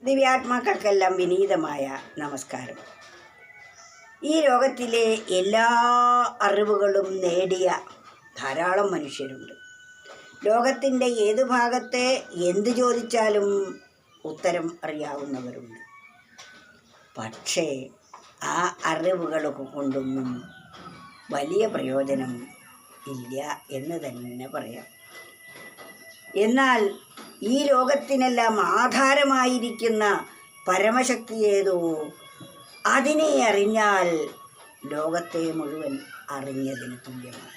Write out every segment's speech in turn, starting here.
ദിവ്യാത്മാക്കൾക്കെല്ലാം വിനീതമായ നമസ്കാരം. ഈ ലോകത്തിലെ എല്ലാ അറിവുകളും നേടിയ ധാരാളം മനുഷ്യരുണ്ട്. ലോകത്തിൻ്റെ ഏത് ഭാഗത്തെ എന്ത് ചോദിച്ചാലും ഉത്തരം അറിയാവുന്നവരുണ്ട്. പക്ഷേ ആ അറിവുകൾ കൊണ്ടൊന്നും വലിയ പ്രയോജനം ഇല്ല എന്ന് തന്നെ പറയാം. എന്നാൽ ഈ ലോകത്തിനെല്ലാം ആധാരമായിരിക്കുന്ന പരമശക്തി ഏതോ അതിനെ അറിഞ്ഞാൽ ലോകത്തെ മുഴുവൻ അറിഞ്ഞതിന് തുല്യമാണ്.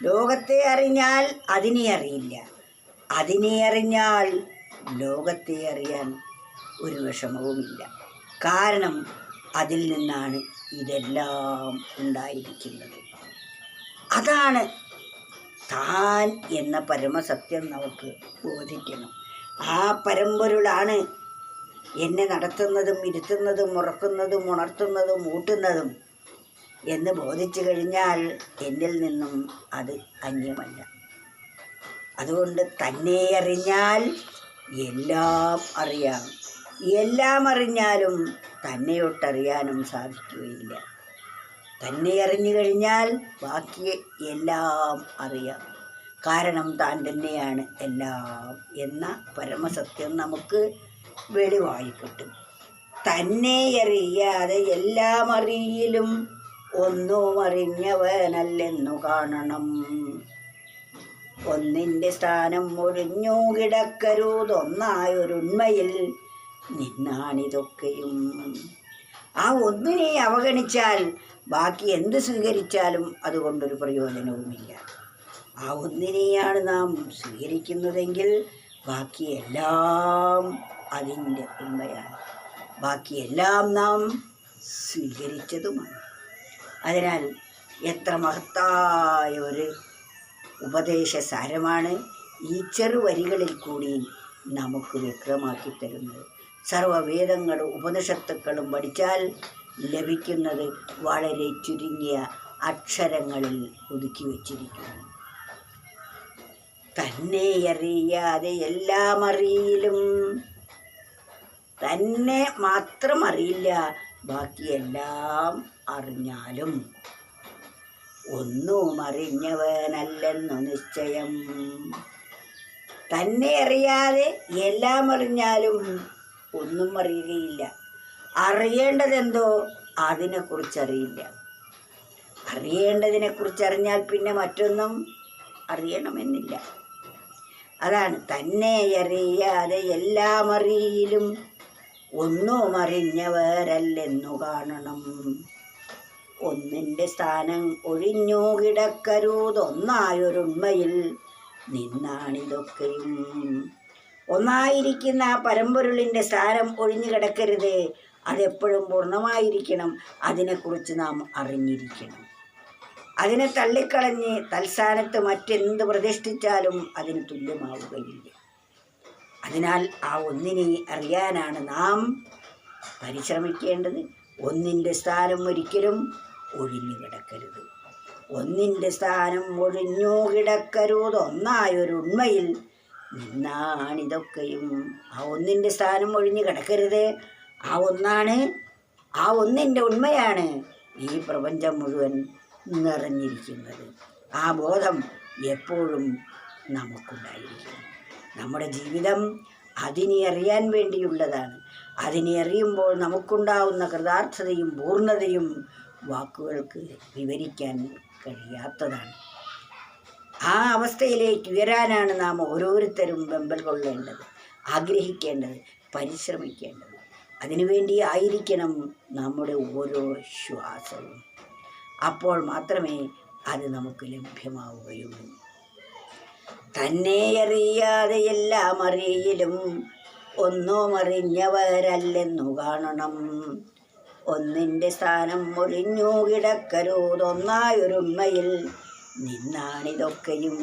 ലോകത്തെ അറിഞ്ഞാൽ അതിനെ അറിയില്ല, അതിനെ അറിഞ്ഞാൽ ലോകത്തെ അറിയാൻ ഒരു വിഷമവുമില്ല. കാരണം അതിൽ നിന്നാണ് ഇതെല്ലാം ഉണ്ടായിരിക്കുന്നത്. അതാണ് താൻ എന്ന പരമസത്യം നമുക്ക് ബോധിക്കണം. ആ പരമ്പൊരുളാണ് എന്നെ നടത്തുന്നതും ഇരുത്തുന്നതും ഉറക്കുന്നതും ഉണർത്തുന്നതും ഊട്ടുന്നതും എന്ന് ബോധിച്ചു കഴിഞ്ഞാൽ എന്നിൽ നിന്നും അത് അന്യമല്ല. അതുകൊണ്ട് തന്നെ അറിഞ്ഞാൽ എല്ലാം അറിയാം. എല്ലാം അറിഞ്ഞാലും തന്നെയൊട്ടറിയാനും സാധിക്കുകയില്ല. തന്നെ അറിഞ്ഞു കഴിഞ്ഞാൽ ബാക്കി എല്ലാം അറിയാം. കാരണം താൻ തന്നെയാണ് എല്ലാം എന്ന പരമസത്യം നമുക്ക് വെളിവായി കിട്ടും. തന്നെ അറിയാതെ എല്ലാം അറിയിലും ഒന്നും അറിഞ്ഞവനല്ലെന്നു കാണണം. ഒന്നിൻ്റെ സ്ഥാനം ഒഴിഞ്ഞു കിടക്കരുതൊന്നായൊരുണ്മയിൽ നിന്നാണിതൊക്കെയും. ആ ഒന്നിനെ അവഗണിച്ചാൽ ബാക്കി എന്ത് സ്വീകരിച്ചാലും അതുകൊണ്ടൊരു പ്രയോജനവുമില്ല. ആ ഒന്നിനെയാണ് നാം സ്വീകരിക്കുന്നതെങ്കിൽ ബാക്കി എല്ലാം അതിൻ്റെ ഉണ്മയാണ്. ബാക്കിയെല്ലാം നാം സ്വീകരിച്ചതുമാണ്. അതിനാൽ എത്ര മഹത്തായ ഒരു ഉപദേശസാരമാണ് ഈ ചെറുവരികളിൽ കൂടി നമുക്ക് വ്യക്തമാക്കി തരുന്നത്. സർവവേദങ്ങളും ഉപനിഷത്തുക്കളും പഠിച്ചാൽ ലഭിക്കുന്നത് വളരെ ചുരുങ്ങിയ അക്ഷരങ്ങളിൽ ഒതുക്കി വച്ചിരിക്കുന്നു. തന്നെ അറിയാതെ എല്ലാം അറിയിലും. തന്നെ മാത്രം അറിയില്ല, ബാക്കിയെല്ലാം അറിഞ്ഞാലും ഒന്നും അറിഞ്ഞവനല്ലെന്നു നിശ്ചയം. തന്നെ അറിയാതെ എല്ലാം അറിഞ്ഞാലും ഒന്നും അറിയുകയില്ല. അറിയേണ്ടതെന്തോ അതിനെക്കുറിച്ചറിയില്ല. അറിയേണ്ടതിനെക്കുറിച്ചറിഞ്ഞാൽ പിന്നെ മറ്റൊന്നും അറിയണമെന്നില്ല. അതാണ് തന്നെ അറിയാതെ എല്ലാം അറിയിലും ഒന്നും അറിഞ്ഞവരല്ലെന്നു കാണണം. ഒന്നിൻ്റെ സ്ഥാനം ഒഴിഞ്ഞു കിടക്കരുതൊന്നായൊരുണ്മയിൽ നിന്നാണിതൊക്കെയും. ഒന്നായിരിക്കുന്ന ആ പരമ്പൊരുളിൻ്റെ സ്ഥാനം ഒഴിഞ്ഞു കിടക്കരുത്. അതെപ്പോഴും പൂർണ്ണമായിരിക്കണം. അതിനെക്കുറിച്ച് നാം അറിഞ്ഞിരിക്കണം. അതിനെ തള്ളിക്കളഞ്ഞ് തൽസ്ഥാനത്ത് മറ്റെന്ത് പ്രതിഷ്ഠിച്ചാലും അതിന് തുല്യമാവുകയില്ല. അതിനാൽ ആ ഒന്നിനെ അറിയാനാണ് നാം പരിശ്രമിക്കേണ്ടത്. ഒന്നിൻ്റെ സ്ഥാനം ഒരിക്കലും ഒഴിഞ്ഞു കിടക്കരുത്. ഒന്നിൻ്റെ സ്ഥാനം ഒഴിഞ്ഞു കിടക്കരുതൊന്നായൊരുണ്മയിൽ നിന്നാണിതൊക്കെയും. ആ ഒന്നിൻ്റെ സ്ഥാനം ഒഴിഞ്ഞു കിടക്കരുത്. ആ ഒന്നാണ്, ആ ഒന്നിൻ്റെ ഉണ്മയാണ് ഈ പ്രപഞ്ചം മുഴുവൻ നിറഞ്ഞിരിക്കുന്നത്. ആ ബോധം എപ്പോഴും നമുക്കുണ്ടായിരിക്കണം. നമ്മുടെ ജീവിതം അതിനെ അറിയാൻ വേണ്ടിയുള്ളതാണ്. അതിനെ അറിയുമ്പോൾ നമുക്കുണ്ടാവുന്ന കൃതാർത്ഥതയും പൂർണ്ണതയും വാക്കുകൾക്ക് വിവരിക്കാൻ കഴിയാത്തതാണ്. ആ അവസ്ഥയിലേക്ക് ഉയരാനാണ് നാം ഓരോരുത്തരും വെമ്പൽ കൊള്ളേണ്ടത്, ആഗ്രഹിക്കേണ്ടത്, പരിശ്രമിക്കേണ്ടത്. അതിനുവേണ്ടി ആയിരിക്കണം നമ്മുടെ ഓരോ ശ്വാസവും. അപ്പോൾ മാത്രമേ അത് നമുക്ക് ലഭ്യമാവുകയുള്ളൂ. തന്നെ അറിയാതെ എല്ലാം അറിയിലും ഒന്നും അറിഞ്ഞവരല്ലെന്നു കാണണം. ഒന്നിൻ്റെ സ്ഥാനം ഒഴിഞ്ഞു കിടക്കരുതൊന്നായൊരുണ്മയിൽ നിന്നാണിതൊക്കെയും.